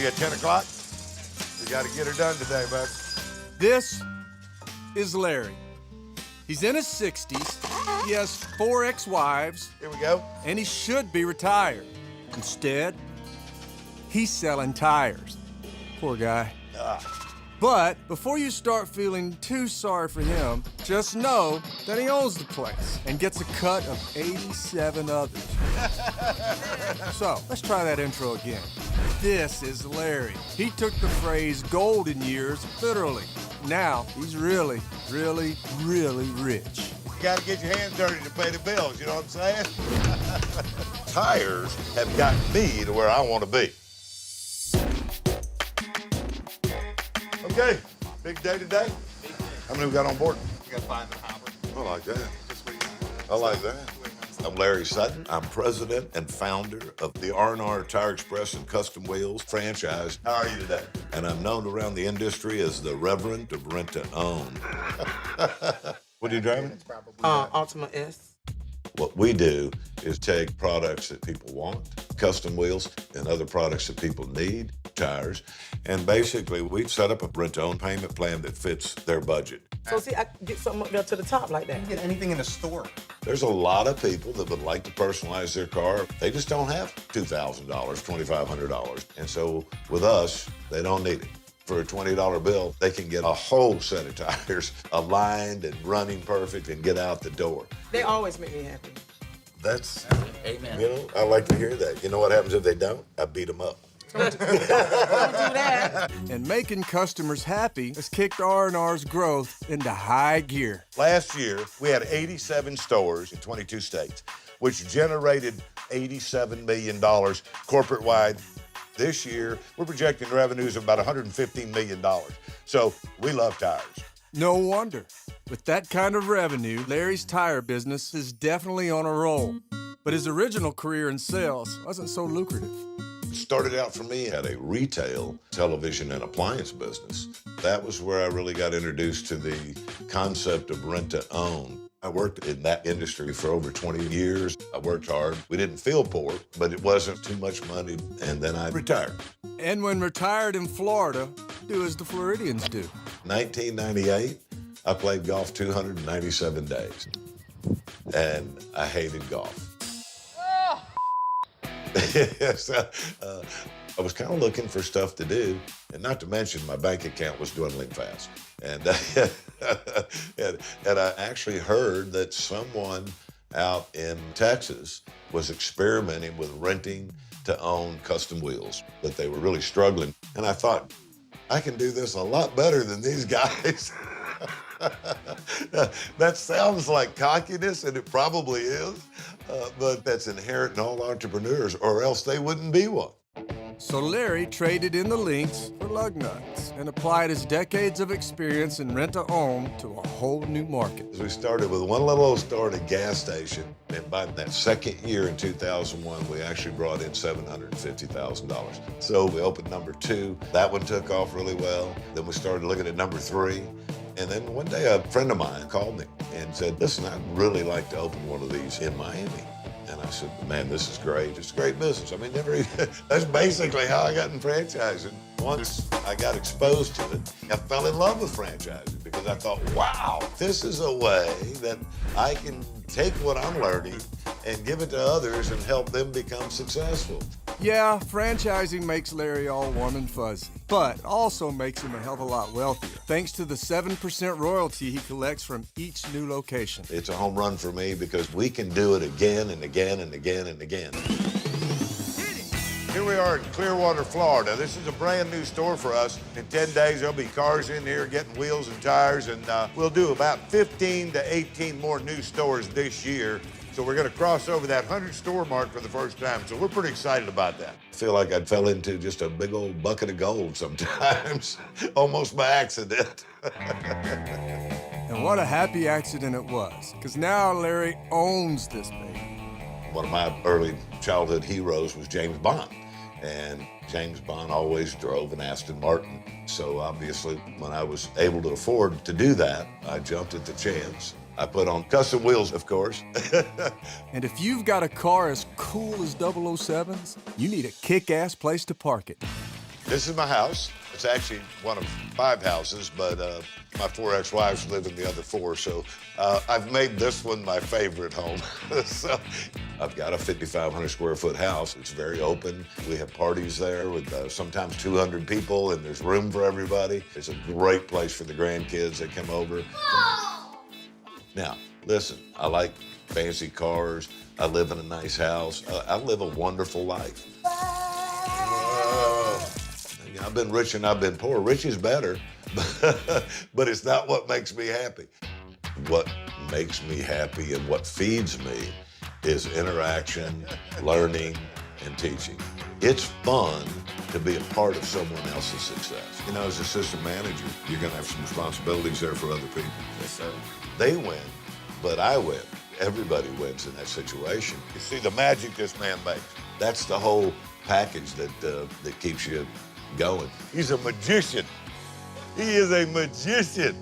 Ready at 10 o'clock? We got to get her done today, bud. This is Larry. He's in his 60s. He has 4 ex-wives. Here we go. And he should be retired. Instead, he's selling tires. Poor guy. But before you start feeling too sorry for him, just know that he owns the place and gets a cut of 87 others. So, let's try that intro again. This is Larry. He took the phrase golden years literally. Now, he's really, really, really rich. You got to get your hands dirty to pay the bills, you know what I'm saying? Tires have gotten me to where I want to be. Okay, big day today. How many we got on board? We got 5 in Howard. I like that. Just waiting. I like that. I'm Larry Sutton. I'm president and founder of the R&R Tire Express and Custom Wheels franchise. How are you today? And I'm known around the industry as the Reverend of Rent-to-Own. What are you driving? Ultima S. What we do is take products that people want, custom wheels, and other products that people need, tires, and basically we set up a rent-to-own payment plan that fits their budget. So see, I can get something up there to the top like that. You can get anything in the store. There's a lot of people that would like to personalize their car. They just don't have $2,000, $2,500. And so with us, they don't need it. For a $20 bill, they can get a whole set of tires aligned and running perfect and get out the door. They always make me happy. That's, Amen. you know, I like to hear that. You know what happens if they don't? I beat them up. Don't do that. And making customers happy has kicked R&R's growth into high gear. Last year, we had 87 stores in 22 states, which generated $87 million corporate-wide. This year, we're projecting revenues of about $115 million. So we love tires. No wonder. With that kind of revenue, Larry's tire business is definitely on a roll. But his original career in sales wasn't so lucrative. It started out for me at a retail television and appliance business. That was where I really got introduced to the concept of rent-to-own. I worked in that industry for over 20 years. I worked hard. We didn't feel poor, but it wasn't too much money, and then I retired. And when retired in Florida, do as the Floridians do. 1998, I played golf 297 days, and I hated golf. Yes, I was kind of looking for stuff to do, and not to mention my bank account was dwindling fast. And, and I actually heard that someone out in Texas was experimenting with renting to own custom wheels, that they were really struggling. And I thought, I can do this a lot better than these guys. That sounds like cockiness, and it probably is, but that's inherent in all entrepreneurs, or else they wouldn't be one. So Larry traded in the links for lug nuts and applied his decades of experience in rent-to-own to a whole new market. We started with one little old store at a gas station, and by that second year in 2001, we actually brought in $750,000. So we opened number 2. That one took off really well. Then we started looking at number 3. And then one day a friend of mine called me and said, listen, I'd really like to open one of these in Miami. And I said, man, this is great. It's a great business. I mean, that's basically how I got in franchising. Once I got exposed to it, I fell in love with franchising because I thought, wow, this is a way that I can take what I'm learning and give it to others and help them become successful. Yeah, franchising makes Larry all warm and fuzzy, but also makes him a hell of a lot wealthier, thanks to the 7% royalty he collects from each new location. It's a home run for me because we can do it again and again and again and again. Here we are in Clearwater, Florida. This is a brand new store for us. In 10 days, there'll be cars in here getting wheels and tires, and we'll do about 15 to 18 more new stores this year. So we're going to cross over that 100-store mark for the first time. So we're pretty excited about that. I feel like I fell into just a big old bucket of gold sometimes, almost by accident. And what a happy accident it was, because now Larry owns this baby. One of my early childhood heroes was James Bond. And James Bond always drove an Aston Martin. So obviously, when I was able to afford to do that, I jumped at the chance. I put on custom wheels, of course. And if you've got a car as cool as 007's, you need a kick-ass place to park it. This is my house. It's actually one of 5 houses, but my 4 ex-wives live in the other 4, so I've made this one my favorite home. So I've got a 5,500 square foot house. It's very open. We have parties there with sometimes 200 people, and there's room for everybody. It's a great place for the grandkids that come over. Now, listen, I like fancy cars. I live in a nice house. I live a wonderful life. I've been rich and I've been poor. Rich is better, but it's not what makes me happy. What makes me happy and what feeds me is interaction, learning, and teaching. It's fun to be a part of someone else's success. You know, as assistant manager, you're gonna have some responsibilities there for other people. Yes, sir. They win, but I win. Everybody wins in that situation. You see the magic this man makes. That's the whole package that keeps you going. He's a magician. He is a magician.